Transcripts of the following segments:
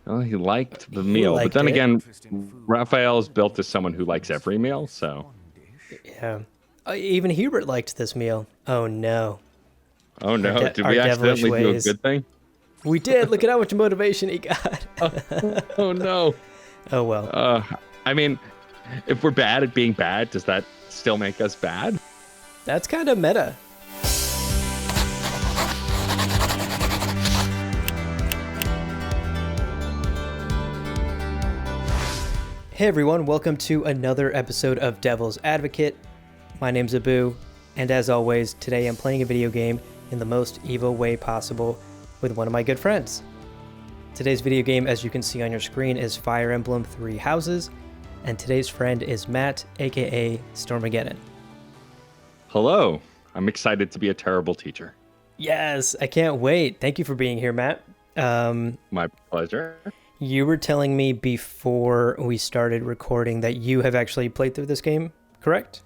Well, he liked the He meal, but liked then it. again, Raphael's built as someone who likes every meal. So, Yeah. Even Hubert liked this meal. Oh no. oh Our no, did our we devilish accidentally do a ways. good thing? We did. Look at how much motivation he got. Oh no. Oh well. Uh, I mean, if we're bad at being bad, does that still make us bad? That's kind of meta. Hey everyone, welcome to another episode of Devil's Advocate. My name's Abu, and as always, today I'm playing a video game in the most evil way possible with one of my good friends. Today's video game, as you can see on your screen, is Fire Emblem Three Houses, and today's friend is Matt, aka Stormageddon. Hello. I'm excited to be a terrible teacher. Yes, I can't wait. Thank you for being here, Matt. My pleasure. You were telling me before we started recording that you have actually played through this game, correct?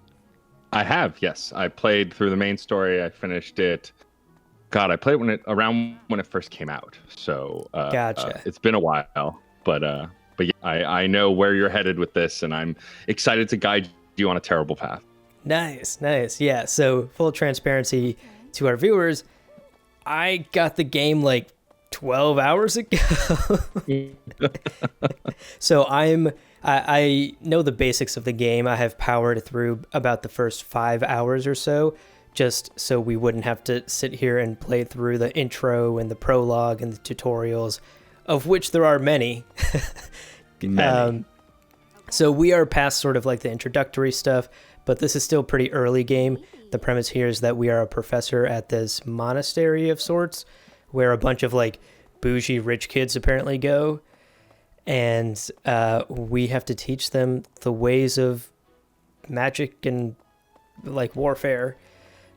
I have, yes. I played through the main story. I finished it. God, I played around when it first came out. So Gotcha. it's been a while, but yeah, I know where you're headed with this, and I'm excited to guide you on a terrible path. Nice, nice. Yeah, so full transparency to our viewers, I got the game like 12 hours ago. So I know the basics of the game. I have powered through about the first 5 hours or so, just so we wouldn't have to sit here and play through the intro and the prologue and the tutorials, of which there are many. Many. So we are past sort of like the introductory stuff, but this is still pretty early game. The premise here is that we are a professor at this monastery of sorts, where a bunch of like bougie rich kids apparently go, and we have to teach them the ways of magic and like warfare.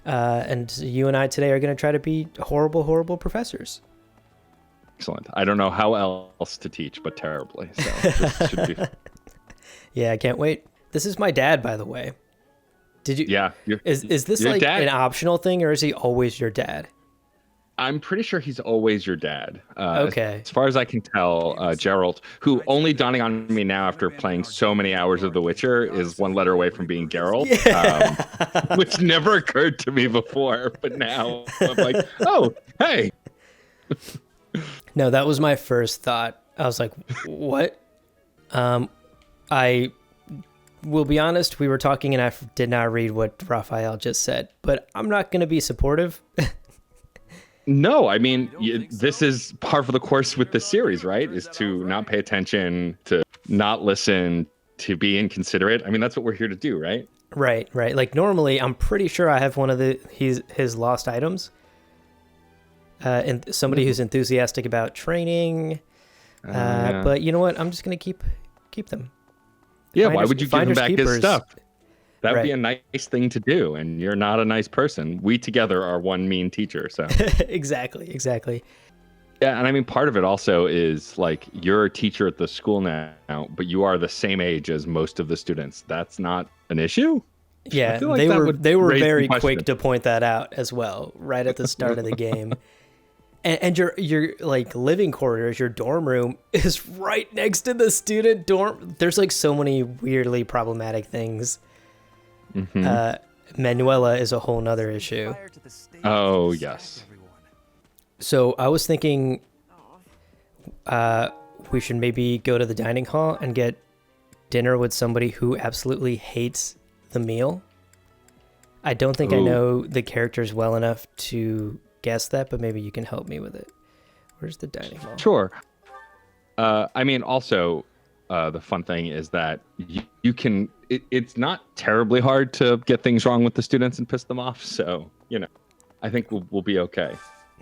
And you and I today are going to try to be horrible, horrible professors. Excellent. I don't know how else to teach, but terribly. So this should be. Yeah, I can't wait. This is my dad, by the way. Did you? Yeah. Is this your like dad. an optional thing, or is he always your dad? I'm pretty sure he's always your dad. Okay. As far as I can tell, Geralt, who only dawning on me now after playing so many hours of The Witcher, is one letter away from being Geralt, which never occurred to me before. But now I'm like, oh, hey. No, that was my first thought. I was like, what? I will be honest, we were talking and I did not read what Raphael just said, but I'm not going to be supportive. No, I mean, this is par for the course with the series, right? Is to not pay attention, to not listen, to be inconsiderate. I mean, that's what we're here to do, right? Right. Like normally, I'm pretty sure I have one of his lost items. And somebody who's enthusiastic about training. Yeah. But you know what? I'm just going to keep them. Yeah, why would you give him Finders back his keepers. stuff? That would Right. be a nice thing to do, and you're not a nice person. We together are one mean teacher, so. Exactly. Yeah, and I mean, part of it also is, like, you're a teacher at the school now, but you are the same age as most of the students. That's not an issue? Yeah, I feel like they that were would they were raise some very questions. quick to point that out as well, right at the start of the game. And your like living quarters, your dorm room is right next to the student dorm. There's like so many weirdly problematic things. Manuela is a whole nother issue. Oh, yes. So I was thinking we should maybe go to the dining hall and get dinner with somebody who absolutely hates the meal. I don't think I Ooh. know the characters well enough to guess that, but maybe you can help me with it. Where's the dining hall? Sure. I mean, also, the fun thing is that you can. It's not terribly hard to get things wrong with the students and piss them off. So, I think we'll be okay.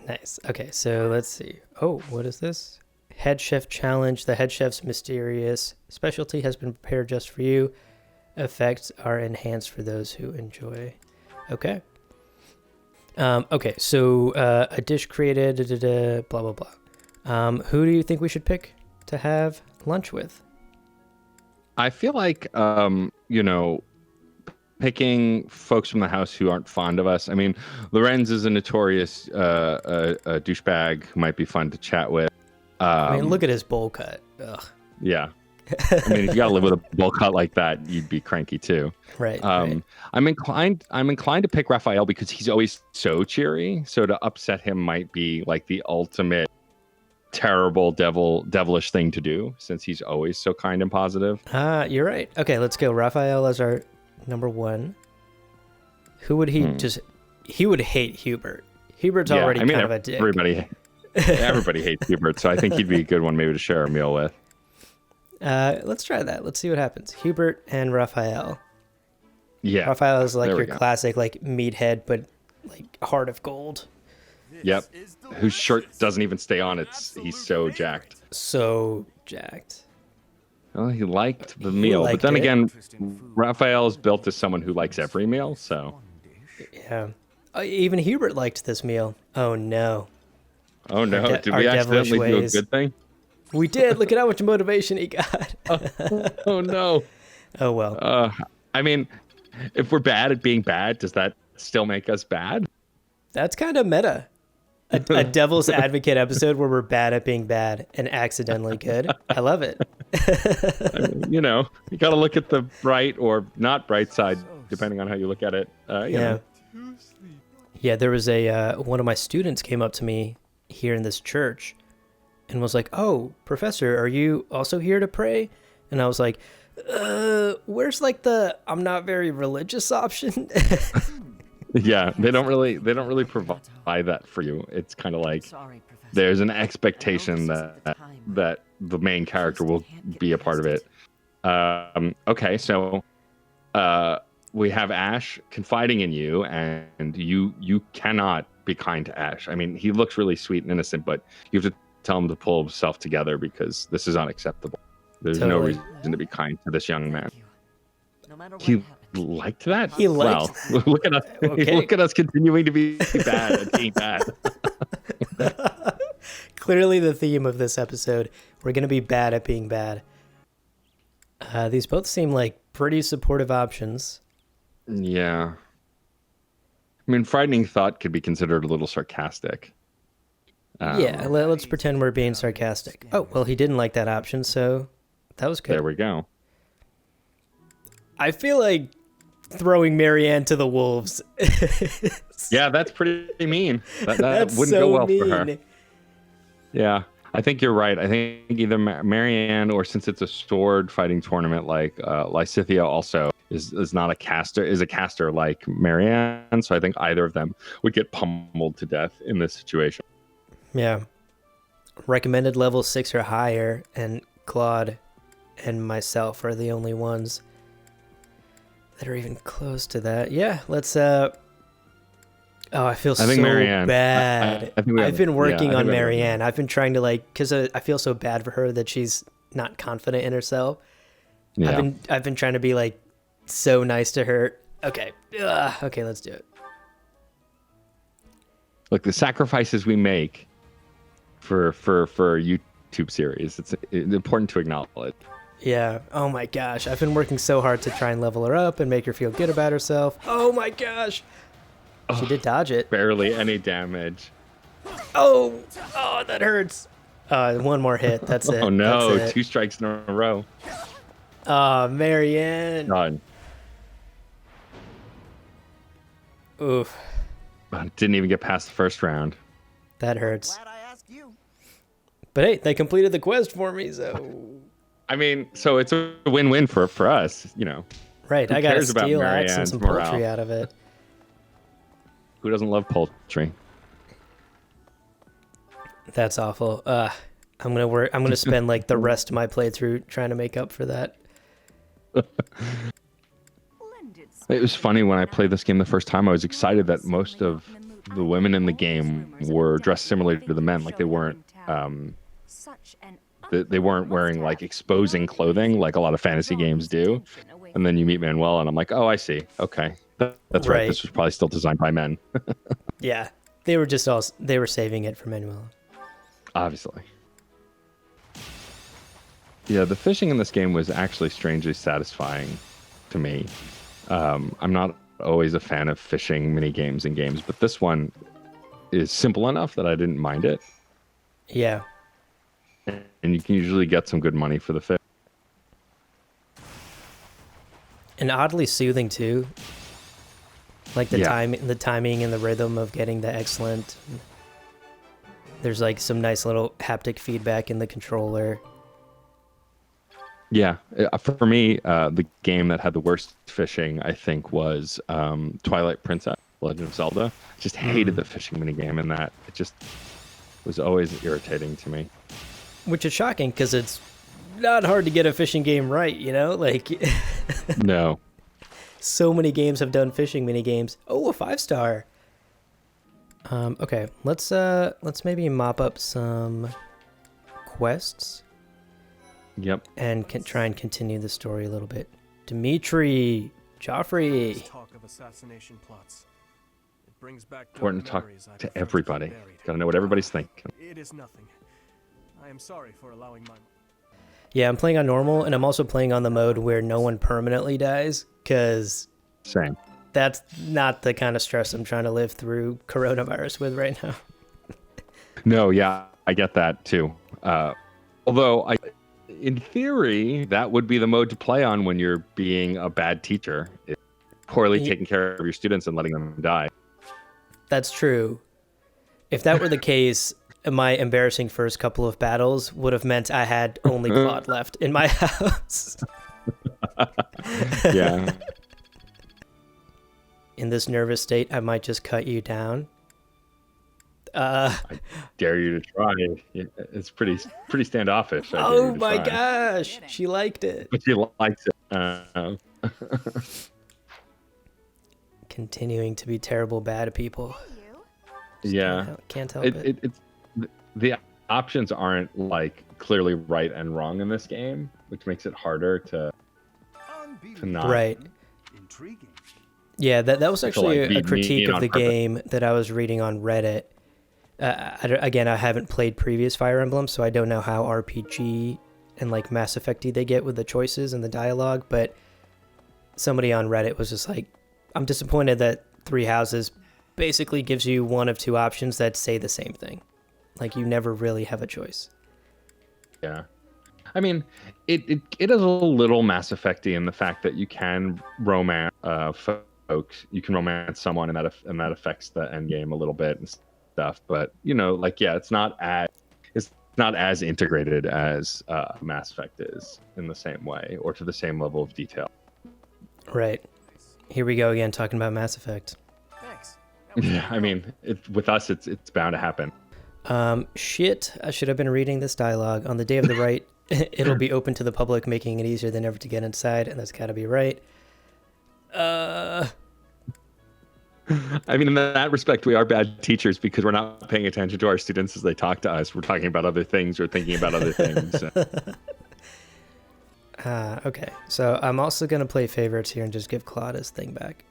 Nice. Okay, so let's see. Oh, what is this? Head chef challenge. The head chef's mysterious specialty has been prepared just for you. Effects are enhanced for those who enjoy. Okay. Okay, so a dish created, blah, blah, blah. Who do you think we should pick to have lunch with? I feel like, picking folks from the house who aren't fond of us. I mean, Lorenz is a notorious douchebag who might be fun to chat with. I mean, look at his bowl cut. Ugh. Yeah. I mean, if you gotta live with a bowl cut like that, you'd be cranky too. Right. Right. I'm inclined to pick Raphael because he's always so cheery. So to upset him might be like the ultimate terrible devilish thing to do, since he's always so kind and positive. You're right. Okay, let's go. Raphael as our number 1. Who would he he would hate Hubert. Hubert's already kind of a dick. Everybody hates Hubert, so I think he'd be a good one maybe to share a meal with. Let's try that. Let's see what happens. Hubert and Raphael. Yeah. Raphael is like your classic like meathead, but like heart of gold. Yep. Whose shirt doesn't even stay on. He's so jacked. So jacked. Well, he liked the meal, but then again, Raphael is built as someone who likes every meal, so. Yeah. Even Hubert liked this meal. Oh no. Oh no! Did we accidentally do a good thing? We did. Look at how much motivation he got. Oh no. Oh well. I mean, if we're bad at being bad, does that still make us bad? That's kind of meta. A devil's advocate episode where we're bad at being bad and accidentally good. I love it. I mean, you got to look at the bright or not bright side, depending on how you look at it. Yeah. Yeah, there was one of my students came up to me here in this church and was like, "Oh, professor, are you also here to pray?" And I was like, where's like the I'm not very religious option? Yeah, they don't really provide that for you. It's kind of like there's an expectation that the main character will be a part of it. Okay, so we have Ash confiding in you, and you cannot be kind to Ash. I mean, he looks really sweet and innocent, but you have to tell him to pull himself together because this is unacceptable. There's no reason to be kind to this young man. He liked that? He liked. Wow. Look at us. Okay. Look at us continuing to be bad at being bad. Clearly the theme of this episode. We're going to be bad at being bad. These both seem like pretty supportive options. Yeah. I mean, frightening thought could be considered a little sarcastic. Yeah, let's pretend we're being sarcastic. Oh, well, he didn't like that option, so that was good. There we go. I feel like throwing Marianne to the wolves. Yeah, that's pretty mean. That that's wouldn't so go well mean. for her. Yeah, I think you're right. I think either Marianne, or since it's a sword fighting tournament, like Lysithea also is not a caster, is a caster like Marianne. So I think either of them would get pummeled to death in this situation. Yeah. Recommended level 6 or higher, and Claude and myself are the only ones that are even close to that. Yeah, let's I feel so Marianne. bad. I've been working on Marianne. Marianne. I've been trying to because I feel so bad for her that she's not confident in herself. Yeah. I've been trying to be like so nice to her. Okay. Okay, let's do it. Look, the sacrifices we make for a YouTube series, it's important to acknowledge. Yeah. Oh my gosh. I've been working so hard to try and level her up and make her feel good about herself. Oh my gosh. She did dodge it. Barely any damage. Oh, that hurts. One more hit. That's it. Oh no, That's it. 2 strikes in a row. Marianne. Done. Oof. Didn't even get past the first round. That hurts. But hey, they completed the quest for me, so... I mean, so it's a win-win for us, Right, I got a steel axe and some poultry out of it. Who doesn't love poultry? That's awful. I'm gonna spend like the rest of my playthrough trying to make up for that. It was funny when I played this game the first time. I was excited that most of the women in the game were dressed similarly to the men. Like they weren't wearing like exposing clothing like a lot of fantasy games do. And then you meet Manuel, and I'm like, oh, I see. Okay, that's right. This was probably still designed by men. Yeah, they were saving it for Manuel. Obviously. Yeah, the fishing in this game was actually strangely satisfying to me. I'm not always a fan of fishing mini games in games, but this one is simple enough that I didn't mind it. Yeah. and you can usually get some good money for the fish. And oddly soothing too. Like the Yeah. the timing and the rhythm of getting the excellent. There's like some nice little haptic feedback in the controller. Yeah, for me, the game that had the worst fishing, I think, was Twilight Princess: Legend of Zelda. Just hated the fishing minigame in that. It just was always irritating to me. Which is shocking because it's not hard to get a fishing game right, you know? Like, No. so many games have done fishing minigames. Oh, a 5-star. Okay, let's maybe mop up some quests. Yep. And try and continue the story a little bit. Dimitri, Joffrey. Talk of assassination plots. It brings back Important to talk memories I to prefer everybody. keep buried. Got to know what everybody's thinking. It is nothing. I am sorry for allowing my. Yeah, I'm playing on normal, and I'm also playing on the mode where no one permanently dies, because Same. that's not the kind of stress I'm trying to live through coronavirus with right now. No, yeah, I get that too. Although in theory, that would be the mode to play on when you're being a bad teacher, poorly taking care of your students and letting them die. That's true. If that were the case, my embarrassing first couple of battles would have meant I had only Claude left in my house. Yeah. In this nervous state, I might just cut you down. I dare you to try. It's pretty standoffish. I dare Oh you to my try. gosh, she liked it. But she likes it. Continuing to be terrible bad people. Yeah. Can't help it. It's the options aren't like clearly right and wrong in this game, which makes it harder to not. Right. Intriguing. Yeah, that was actually like, a be critique mean of on the purpose. game that I was reading on Reddit. Again, I haven't played previous Fire Emblem, so I don't know how RPG and like Mass Effect-y they get with the choices and the dialogue, but somebody on Reddit was just like, I'm disappointed that Three Houses basically gives you one of two options that say the same thing. Like, you never really have a choice. Yeah. I mean, it is a little Mass Effect-y in the fact that you can romance folks. You can romance someone, and that affects the end game a little bit and stuff. But like, yeah, it's not as integrated as Mass Effect is in the same way or to the same level of detail. Right. Here we go again, talking about Mass Effect. Thanks. Yeah, I mean, with us, it's bound to happen. Shit, I should have been reading this dialogue. On the day of the right, it'll be open to the public, making it easier than ever to get inside, and that's gotta be right. I mean, in that respect, we are bad teachers because we're not paying attention to our students as they talk to us. We're talking about other things or thinking about other things. Okay, so I'm also gonna play favorites here and just give Claude his thing back.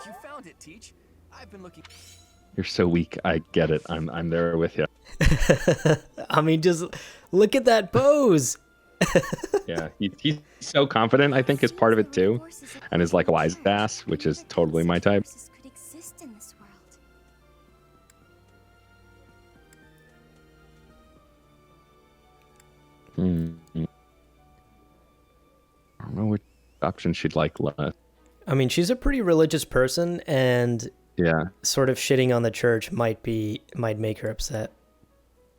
You found it, Teach. I've been looking. You're so weak. I get it. I'm there with you. I mean, just look at that pose. Yeah, he's so confident. I think is part of it too, and is like a wise ass, which is totally my type. Could exist in this world. I don't know which option she'd like less. I mean, she's a pretty religious person, and Yeah, sort of shitting on the church might make her upset.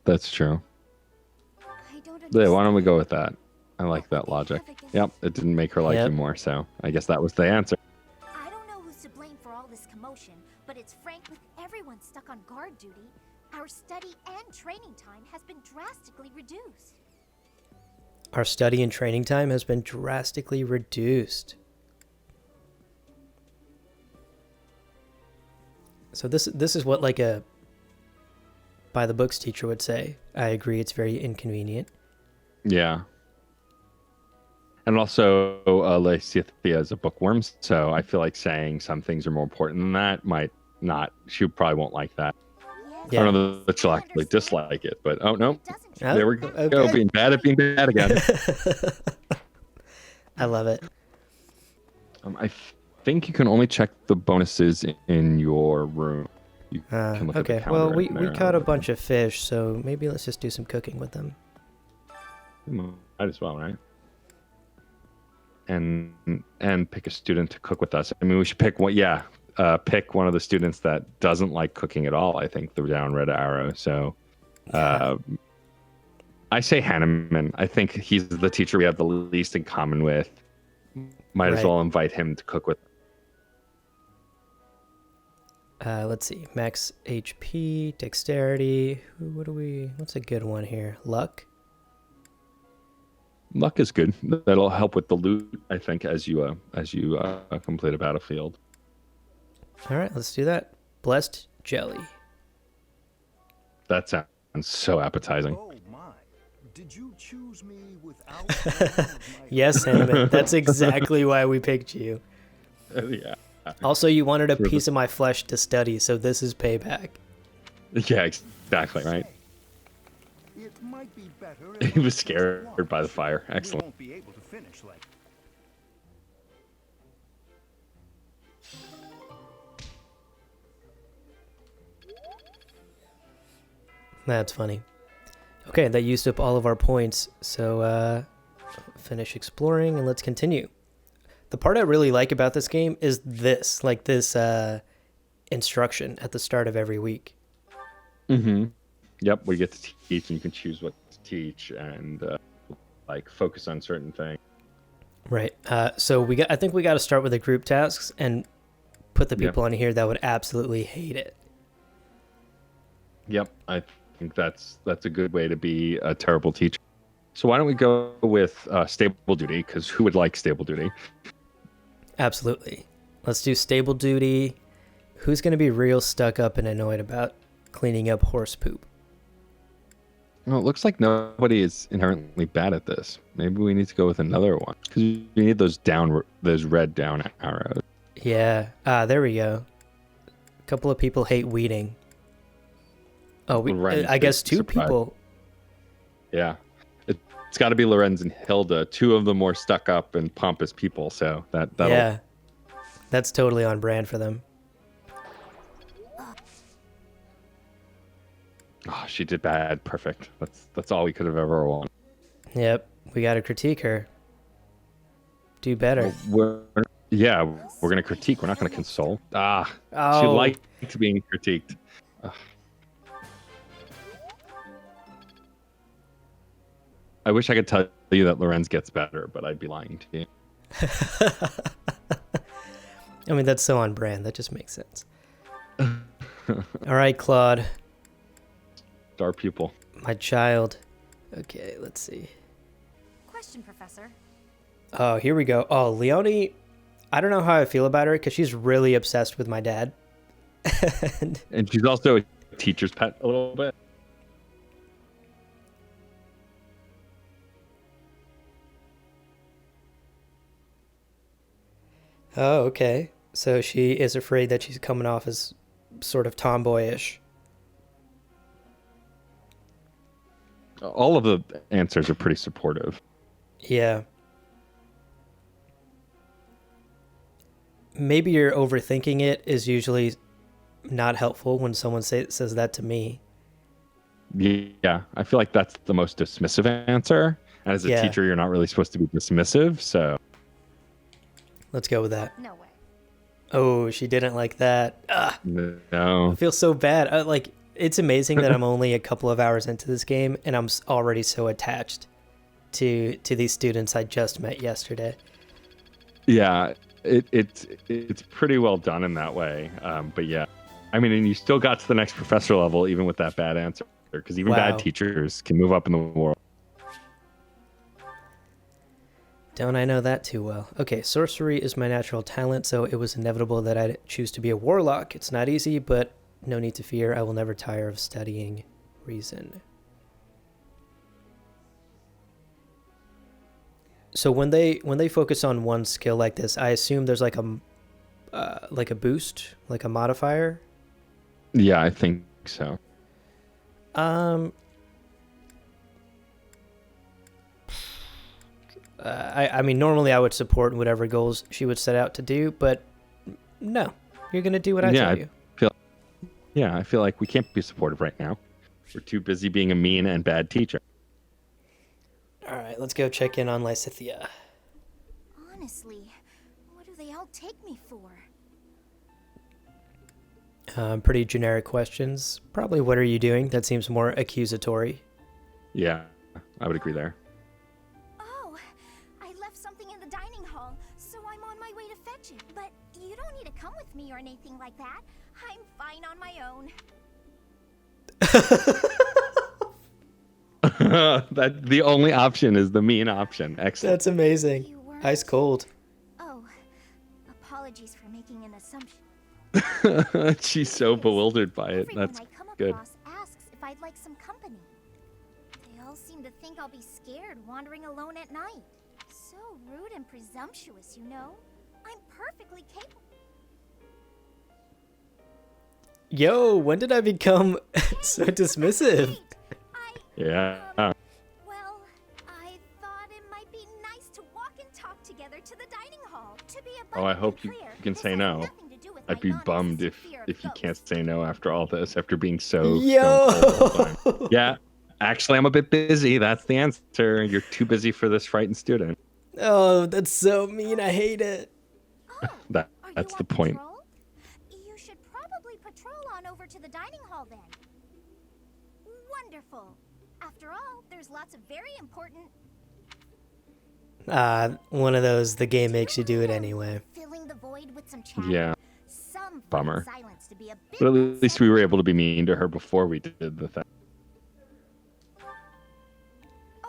that's true. I don't Yeah, why don't we understand. go with that? I like that logic. Yep, it didn't make her like Yep. you more, so I guess that was the answer. I don't know who's to blame for all this commotion, but it's frank with everyone stuck on guard duty. Our study and training time has been drastically reduced. Our study and training time has been drastically reduced. So this is what like a by the books teacher would say. I agree, it's very inconvenient. Yeah. And also, Lysithia is a bookworm, so I feel like saying some things are more important than that might not. She probably won't like that. Yeah. I don't know that she'll actually dislike it, but oh no, Oh, there we go. okay. Being bad at being bad again. I love it. I think you can only check the bonuses in your room. You can look at the Okay, counter well, in we there. caught a bunch of fish, so maybe let's just do some cooking with them. Might as well, right? And pick a student to cook with us. I mean, we should pick one. Yeah, pick one of the students that doesn't like cooking at all. I think the down red arrow. So, I say Hanneman. I think he's the teacher we have the least in common with. Might as well invite him to cook with. Let's see. Max HP, dexterity. What's a good one here? Luck. Luck is good. That'll help with the loot, I think, as you complete a battlefield. All right, let's do that. Blessed jelly. That sounds so appetizing. Oh my! Did you choose me without? Yes, Hanneman. That's exactly why we picked you. Yeah. Also, you wanted a piece of my flesh to study, so this is payback. Yeah, exactly, right? It might be better He was scared by the fire. Excellent. We won't be able to finish like. That's funny. Okay, that used up all of our points, so finish exploring and let's continue. The part I really like about this game is this instruction at the start of every week. Mm-hmm. Yep, we get to teach, and you can choose what to teach, and focus on certain things. Right. So I think we got to start with the group tasks and put the people on here that would absolutely hate it. Yep, I think that's a good way to be a terrible teacher. So why don't we go with stable duty? Because who would like stable duty? Absolutely. Let's do stable duty. Who's going to be real stuck up and annoyed about cleaning up horse poop? Well, it looks like nobody is inherently bad at this. Maybe we need to go with another one, because you need those red down arrows. Yeah. There we go. A couple of people hate weeding. Oh, I guess two people. Yeah. It's got to be Lorenz and Hilda, two of the more stuck up and pompous people. So that'll... that's totally on brand for them. Oh, she did bad. Perfect. That's all we could have ever wanted. Yep, we got to critique her. Do better. We're gonna critique. We're not gonna console. She liked being critiqued. Ugh. I wish I could tell you that Lorenz gets better, but I'd be lying to you. I mean, that's so on brand. That just makes sense. All right, Claude. Star pupil. My child. Okay, let's see. Question, Professor. Oh, here we go. Oh, Leonie, I don't know how I feel about her because she's really obsessed with my dad. And she's also a teacher's pet a little bit. Oh, okay. So she is afraid that she's coming off as sort of tomboyish. All of the answers are pretty supportive. Yeah. Maybe you're overthinking it is usually not helpful when someone says that to me. Yeah, I feel like that's the most dismissive answer. And as a teacher, you're not really supposed to be dismissive, so... Let's go with that. No way. Oh, she didn't like that. Ugh. No. I feel so bad. It's amazing that I'm only a couple of hours into this game and I'm already so attached to these students I just met yesterday. Yeah, it's pretty well done in that way. But yeah, I mean, and you still got to the next professor level even with that bad answer, because even bad teachers can move up in the world. Don't I know that too well? Okay, sorcery is my natural talent, so it was inevitable that I'd choose to be a warlock. It's not easy, but no need to fear. I will never tire of studying reason. So when they focus on one skill like this, I assume there's like a boost, like a modifier. Yeah, I think so. I mean, normally I would support whatever goals she would set out to do, but no, you're going to do what I tell you. I feel like we can't be supportive right now. We're too busy being a mean and bad teacher. All right, let's go check in on Lysithea. Honestly, what do they all take me for? Pretty generic questions. Probably what are you doing? That seems more accusatory. Yeah, I would agree there. Oh, I left something in the dining hall, so I'm on my way to fetch it. But you don't need to come with me or anything like that. I'm fine on my own. That the only option is the mean option. Excellent. That's amazing. You weren't- Ice cold. Oh, apologies for making an assumption. She's so bewildered by it. Everyone That's I come good. across asks if I'd like some company. They all seem to think I'll be scared wandering alone at night. So rude and presumptuous, you know? I'm perfectly capable. Yo, when did I become so dismissive? Wait, Yeah. well, I thought it might be nice to walk and talk together to the dining hall. To be Oh, I hope abundantly you clear, can this say has no. nothing to do with I'd my be bummed non-existent fear of if you can't ghosts. say no after all this, after being so Yo! stone cold all the time. Yeah. Actually, I'm a bit busy. That's the answer. You're too busy for this frightened student. Oh, that's so mean. I hate it. Oh, That are that's you the on point. patrol? You should probably patrol on over to the dining hall then. Wonderful. After all, there's lots of very important. One of those, the game makes you do it anyway. Filling the void with some chatter. Yeah. Some find Bummer. silence to be a bit But at least we were unsettling. able to be mean to her before we did the thing.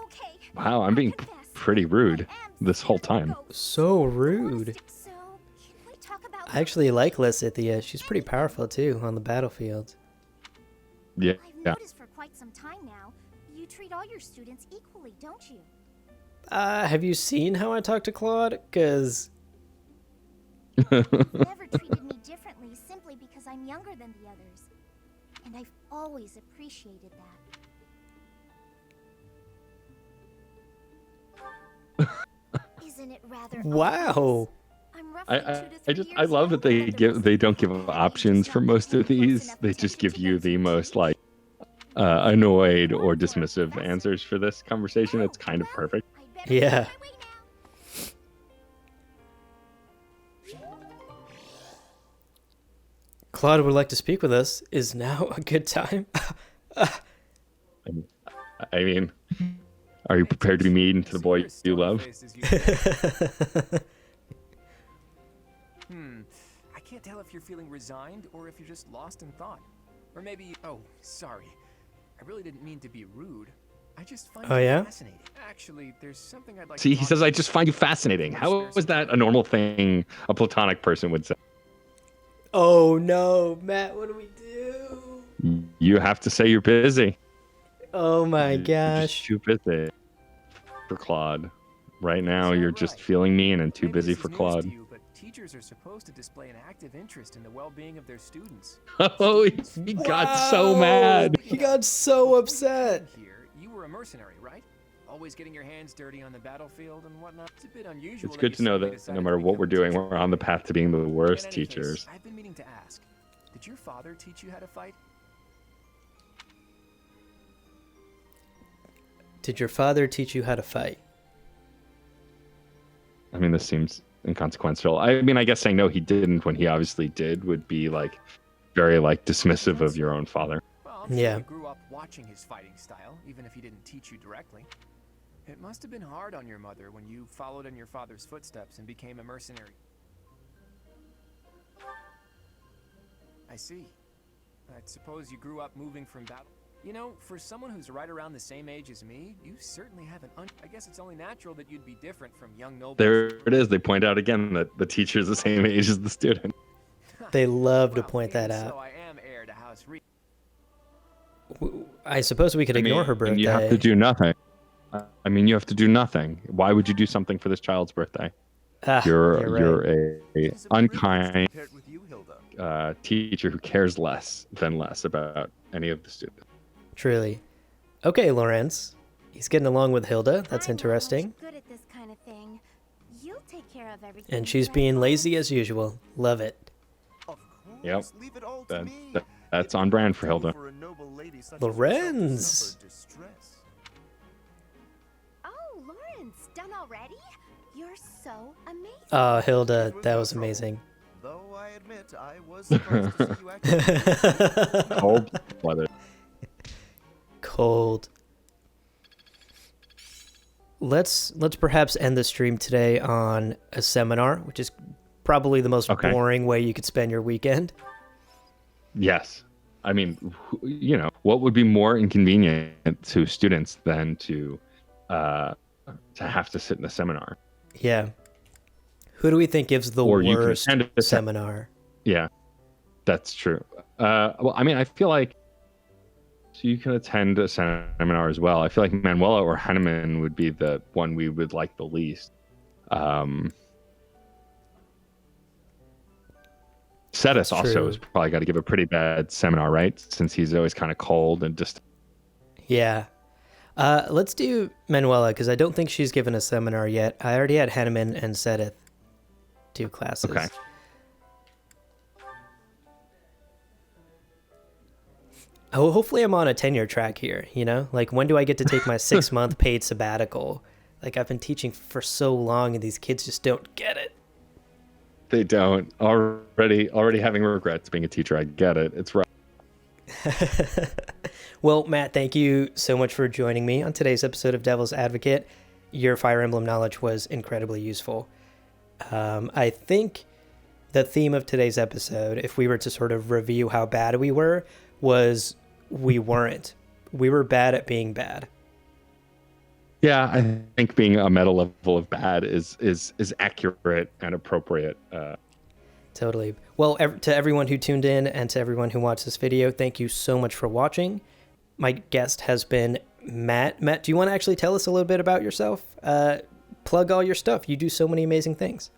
Okay. Wow, I'm being pretty rude this whole time. So rude. So, can we talk about I actually like Lysithea. She's pretty powerful too on the battlefield. Yeah. I've noticed for quite some time now, you treat all your students equally, don't you? Have you seen how I talk to Claude? Cause You've never treated me differently simply because I'm younger than the others. And I've always appreciated that. Isn't it rather wow. I'm roughly 2 to 3 I years love that younger they than don't give options for most of these. They just give you the most like annoyed or dismissive answers for this conversation. It's kind of perfect. Yeah. Claude would like to speak with us. Is now a good time? I mean, are you prepared to be mean to the boy you love? I can't tell if you're feeling resigned or if you're just lost in thought. Or maybe, oh, sorry. I really didn't mean to be rude. I just find Oh, you yeah? fascinating. Actually, there's something I'd like See, to he talk says, to I you just find you fascinating. How is that a normal thing a platonic person would say? Oh no, Matt, what do we do? You have to say you're busy. Oh my You're gosh. just too busy for Claude. Right now, Is that you're just right? feeling mean and too Maybe busy this for is news Claude. to you, but teachers are supposed to display an active interest in the well-being of their students. Oh, he got so Wow. mad. He got so Before you upset. came Here, you were a mercenary, right? Always getting your hands dirty on the battlefield and whatnot. It's a bit unusual. It's good to know that no matter what we're doing, we're on the path to being the worst teachers. I've been meaning to ask. Did your father teach you how to fight? Did your father teach you how to fight? I mean, this seems inconsequential. I mean, I guess saying no, he didn't when he obviously did would be like very like dismissive of your own father. Well, I'm sure Yeah. you grew up watching his fighting style, even if he didn't teach you directly. It must have been hard on your mother when you followed in your father's footsteps and became a mercenary. I see. I suppose you grew up moving from battle. You know, for someone who's right around the same age as me, you certainly have an I guess it's only natural that you'd be different from young nobles. There it is. They point out again that the teacher is the same age as the student. They love to Well, point that even out. So I am heir to House Reed. I suppose we could ignore her birthday. You have to do nothing. I mean, you have to do nothing. Why would you do something for this child's birthday? Ah, You're right. a unkind Compared with you, Hilda. teacher who cares less about any of the students. Truly. Okay, Lorenz. He's getting along with Hilda. That's I'm interesting. almost good at this kind of thing. You'll take care of everything. And she's right, being Lorenz? lazy as usual. Love it. Of course, Yep. leave it all to That- me. that- that's on brand for Hilda. For a noble lady such as Lorenz. yourself to suffer distress. Oh, Lorenz. done already? You're so amazing. Oh, Hilda, that was amazing. Though I admit I was surprised to see you actually. Cold-blooded. Cold. Let's perhaps end the stream today on a seminar, which is probably the most Okay. boring way you could spend your weekend. Yes. I mean, what would be more inconvenient to students than to have to sit in a seminar? Yeah. Who do we think gives the Or you can worst attend a seminar? Yeah, that's true. Well, I mean, I feel like so you can attend a seminar as well. I feel like Manuela or Heinemann would be the one we would like the least. Cetus also true. has probably got to give a pretty bad seminar, right? Since he's always kind of cold and just. Yeah. Let's do Manuela, because I don't think she's given a seminar yet. I already had Henneman and Sedith do classes. Okay. Oh, hopefully I'm on a tenure track here, Like, when do I get to take my 6-month paid sabbatical? Like, I've been teaching for so long, and these kids just don't get it. They don't. Already having regrets being a teacher. I get it. It's rough. Well, Matt, thank you so much for joining me on today's episode of Devil's Advocate. Your Fire Emblem knowledge was incredibly useful. I think the theme of today's episode, if we were to sort of review how bad we were, was we weren't. We were bad at being bad. Yeah, I think being a meta level of bad is accurate and appropriate. Totally. Well, to everyone who tuned in and to everyone who watched this video, thank you so much for watching. My guest has been Matt. Matt, do you want to actually tell us a little bit about yourself? Plug all your stuff. You do so many amazing things.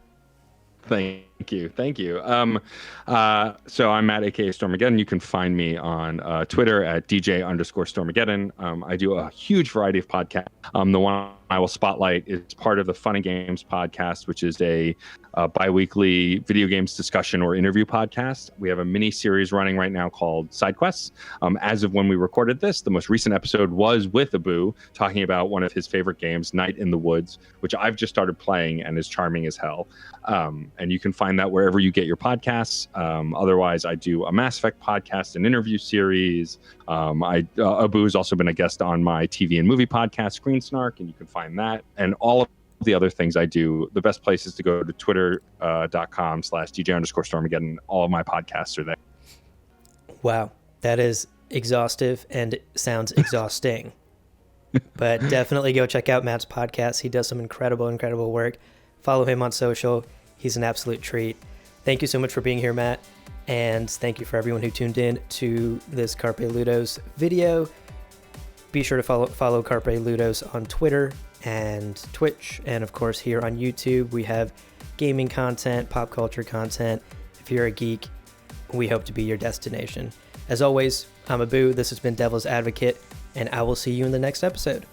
Thank you. So I'm Matt, aka Stormageddon. You can find me on Twitter at DJ_Stormageddon. I do a huge variety of podcasts. The one I will spotlight is part of the Fun and Games podcast, which is a bi-weekly video games discussion or interview podcast. We have a mini series running right now called Side Quests. As of when we recorded this, the most recent episode was with Abu talking about one of his favorite games, Night in the Woods, which I've just started playing and is charming as hell. And you can find that wherever you get your podcasts. Otherwise, I do a Mass Effect podcast, an interview series. Abu has also been a guest on my TV and movie podcast, Screen Snark, and you can find that and all of the other things I do. The best place is to go to twitter.com/DJ_Stormageddon. All of my podcasts are there. Wow, that is exhaustive and sounds exhausting. But definitely go check out Matt's podcast. He does some incredible work. Follow him on social. He's an absolute treat. Thank you so much for being here, Matt. And thank you for everyone who tuned in to this Carpe Ludos video. Be sure to follow Carpe Ludos on Twitter and Twitch. And of course, here on YouTube, we have gaming content, pop culture content. If you're a geek, we hope to be your destination. As always, I'm Abu. This has been Devil's Advocate, and I will see you in the next episode.